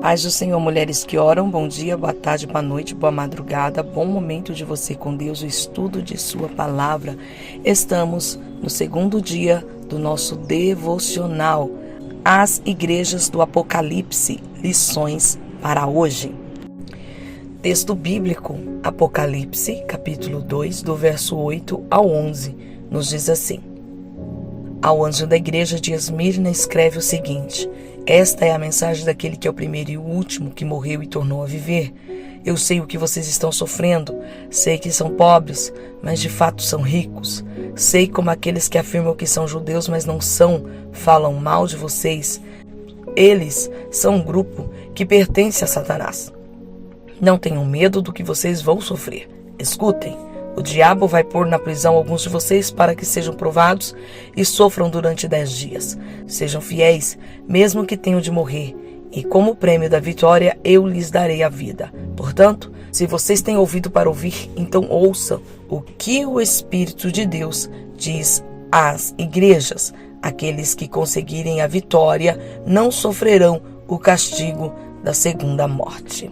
Paz do Senhor, mulheres que oram, bom dia, boa tarde, boa noite, boa madrugada, bom momento de você com Deus, o estudo de sua palavra. Estamos no segundo dia do nosso devocional, As Igrejas do Apocalipse, lições para hoje. Texto bíblico, Apocalipse, capítulo 2, do verso 8 ao 11, nos diz assim: Ao anjo da igreja de Esmirna escreve o seguinte: Esta é a mensagem daquele que é o primeiro e o último, que morreu e tornou a viver. Eu sei o que vocês estão sofrendo, sei que são pobres, mas de fato são ricos. Sei como aqueles que afirmam que são judeus, mas não são, falam mal de vocês. Eles são um grupo que pertence a Satanás. Não tenham medo do que vocês vão sofrer. Escutem. O diabo vai pôr na prisão alguns de vocês para que sejam provados e sofram durante 10 dias. Sejam fiéis, mesmo que tenham de morrer, e como prêmio da vitória eu lhes darei a vida. Portanto, se vocês têm ouvido para ouvir, então ouçam o que o Espírito de Deus diz às igrejas. Aqueles que conseguirem a vitória não sofrerão o castigo da segunda morte.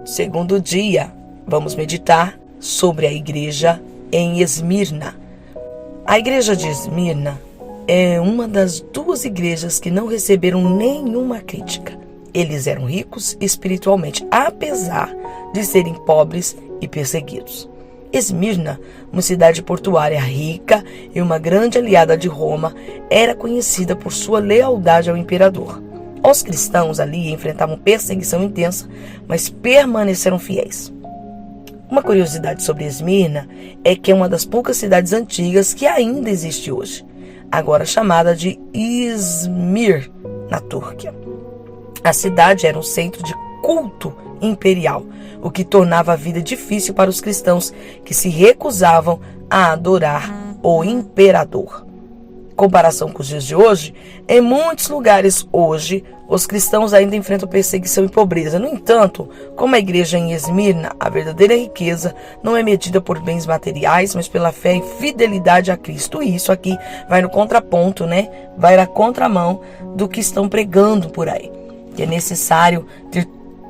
Segundo dia, vamos meditar sobre a igreja em Esmirna. A igreja de Esmirna é uma das 2 igrejas que não receberam nenhuma crítica. Eles eram ricos espiritualmente, apesar de serem pobres e perseguidos. Esmirna, uma cidade portuária rica e uma grande aliada de Roma, era conhecida por sua lealdade ao imperador. Os cristãos ali enfrentavam perseguição intensa, mas permaneceram fiéis. Uma curiosidade sobre Esmirna é que é uma das poucas cidades antigas que ainda existe hoje, agora chamada de Izmir, na Turquia. A cidade era um centro de culto imperial, o que tornava a vida difícil para os cristãos que se recusavam a adorar o imperador. Em comparação com os dias de hoje, em muitos lugares hoje, os cristãos ainda enfrentam perseguição e pobreza. No entanto, como a igreja em Esmirna, a verdadeira riqueza não é medida por bens materiais, mas pela fé e fidelidade a Cristo. E isso aqui vai no contraponto, Vai na contramão do que estão pregando por aí. Que é necessário ter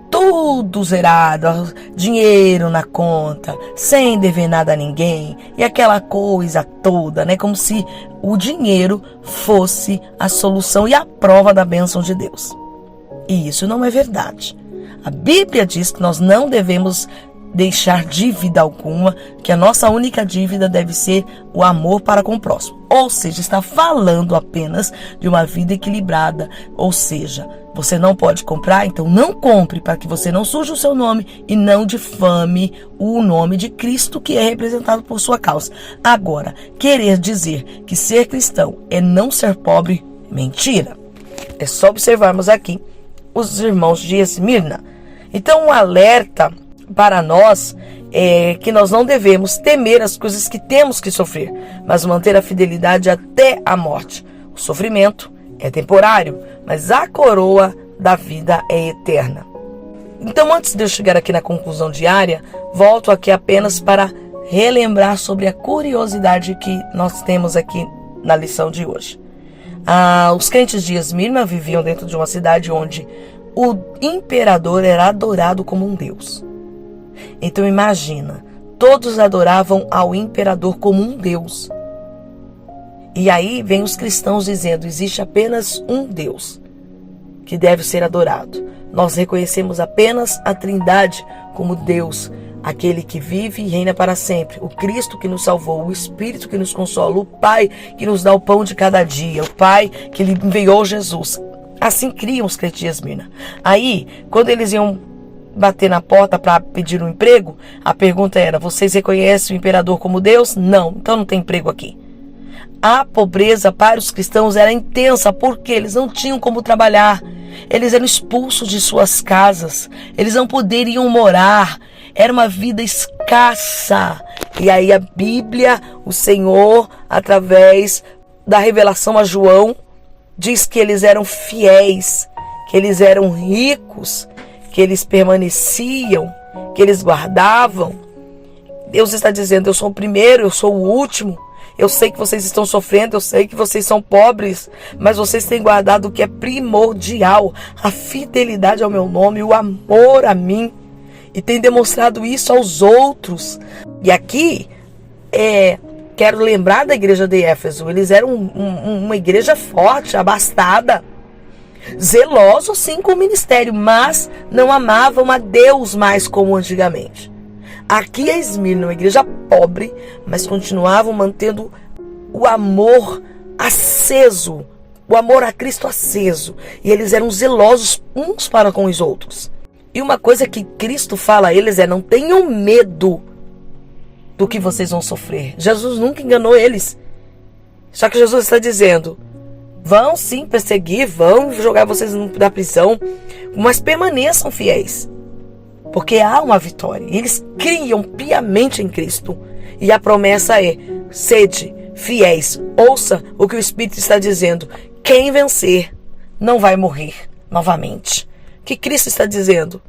tudo zerado, dinheiro na conta, sem dever nada a ninguém, e aquela coisa toda, Como se o dinheiro fosse a solução e a prova da bênção de Deus. E isso não é verdade. A Bíblia diz que nós não devemos deixar dívida alguma, que a nossa única dívida deve ser o amor para com o próximo. Ou seja, está falando apenas de uma vida equilibrada. Ou seja, você não pode comprar, então não compre, para que você não suje o seu nome e não difame o nome de Cristo, que é representado por sua causa. Agora, querer dizer que ser cristão é não ser pobre, mentira. É só observarmos aqui os irmãos de Esmirna. Então, um alerta para nós é que nós não devemos temer as coisas que temos que sofrer, mas manter a fidelidade até a morte. O sofrimento é temporário, mas a coroa da vida é eterna. Então, antes de eu chegar aqui na conclusão diária, volto aqui apenas para relembrar sobre a curiosidade que nós temos aqui na lição de hoje. Os crentes de Esmirna viviam dentro de uma cidade onde o imperador era adorado como um deus. Então imagina, todos adoravam ao imperador como um deus. E aí vem os cristãos dizendo, existe apenas um Deus que deve ser adorado. Nós reconhecemos apenas a Trindade como Deus, aquele que vive e reina para sempre, o Cristo que nos salvou, o Espírito que nos consola, o Pai que nos dá o pão de cada dia, o Pai que lhe enviou Jesus. Assim criam os crentes de Esmirna. Aí, quando eles iam bater na porta para pedir um emprego, a pergunta era, vocês reconhecem o imperador como Deus? Não, então não tem emprego aqui. A pobreza para os cristãos era intensa, porque eles não tinham como trabalhar. Eles eram expulsos de suas casas, eles não poderiam morar, era uma vida escassa. E aí a Bíblia, o Senhor, através da revelação a João, diz que eles eram fiéis, que eles eram ricos, que eles permaneciam, que eles guardavam. Deus está dizendo, eu sou o primeiro, eu sou o último. Eu sei que vocês estão sofrendo, eu sei que vocês são pobres, mas vocês têm guardado o que é primordial, a fidelidade ao meu nome, o amor a mim, e têm demonstrado isso aos outros. E aqui, quero lembrar da igreja de Éfeso. Eles eram uma igreja forte, abastada, zelosos sim com o ministério, mas não amavam a Deus mais como antigamente. Aqui a Esmirna, uma igreja pobre, mas continuavam mantendo o amor aceso, o amor a Cristo aceso. E eles eram zelosos uns para com os outros. E uma coisa que Cristo fala a eles não tenham medo do que vocês vão sofrer. Jesus nunca enganou eles. Só que Jesus está dizendo, vão sim perseguir, vão jogar vocês na prisão, mas permaneçam fiéis. Porque há uma vitória. Eles criam piamente em Cristo. E a promessa é, sede fiéis. Ouça o que o Espírito está dizendo. Quem vencer não vai morrer novamente. O que Cristo está dizendo?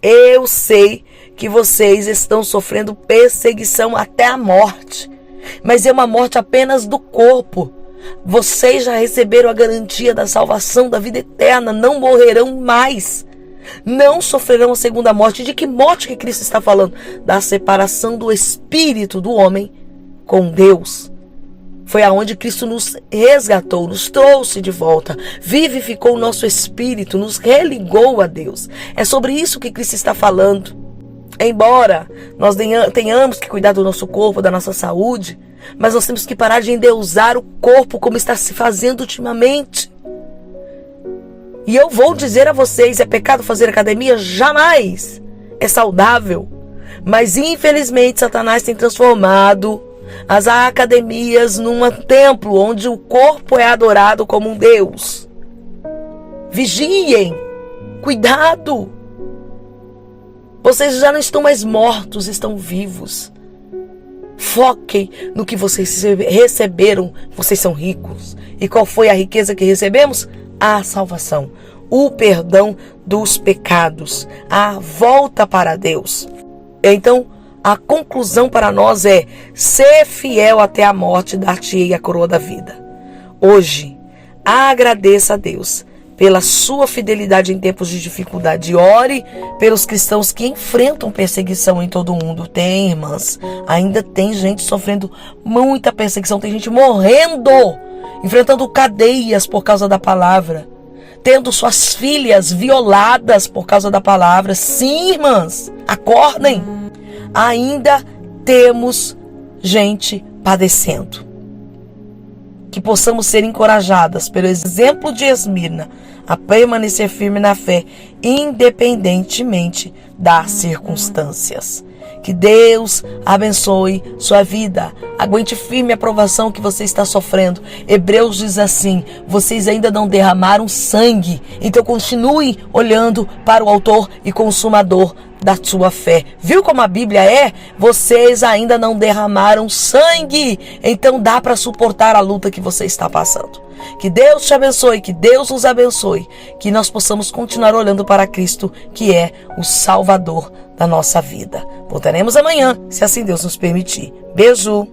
Eu sei que vocês estão sofrendo perseguição até a morte. Mas é uma morte apenas do corpo. Vocês já receberam a garantia da salvação, da vida eterna. Não morrerão mais. Não sofrerão a segunda morte. De que morte que Cristo está falando? Da separação do espírito do homem com Deus. Foi aonde Cristo nos resgatou, nos trouxe de volta, vivificou o nosso espírito, nos religou a Deus. É sobre isso que Cristo está falando. Embora nós tenhamos que cuidar do nosso corpo, da nossa saúde, mas nós temos que parar de endeusar o corpo como está se fazendo ultimamente. E eu vou dizer a vocês, é pecado fazer academia? Jamais! É saudável. Mas infelizmente Satanás tem transformado as academias num templo onde o corpo é adorado como um Deus. Vigiem! Cuidado! Vocês já não estão mais mortos, estão vivos. Foquem no que vocês receberam. Vocês são ricos. E qual foi a riqueza que recebemos? A salvação, o perdão dos pecados, a volta para Deus. Então, a conclusão para nós é: ser fiel até a morte, dar-te-ei a coroa da vida. Hoje, agradeça a Deus pela sua fidelidade em tempos de dificuldade. Ore pelos cristãos que enfrentam perseguição em todo o mundo. Tem, irmãs, ainda tem gente sofrendo muita perseguição, tem gente morrendo, enfrentando cadeias por causa da palavra, tendo suas filhas violadas por causa da palavra. Sim, irmãs, acordem. Ainda temos gente padecendo. Que possamos ser encorajadas pelo exemplo de Esmirna a permanecer firme na fé, independentemente das circunstâncias. Que Deus abençoe sua vida. Aguente firme a provação que você está sofrendo. Hebreus diz assim: vocês ainda não derramaram sangue, então continue olhando para o autor e consumador da sua fé. Viu como a Bíblia é? Vocês ainda não derramaram sangue, então dá para suportar a luta que você está passando. Que Deus te abençoe, que Deus nos abençoe, que nós possamos continuar olhando para Cristo, que é o Salvador da nossa vida. Voltaremos amanhã, se assim Deus nos permitir. Beijo!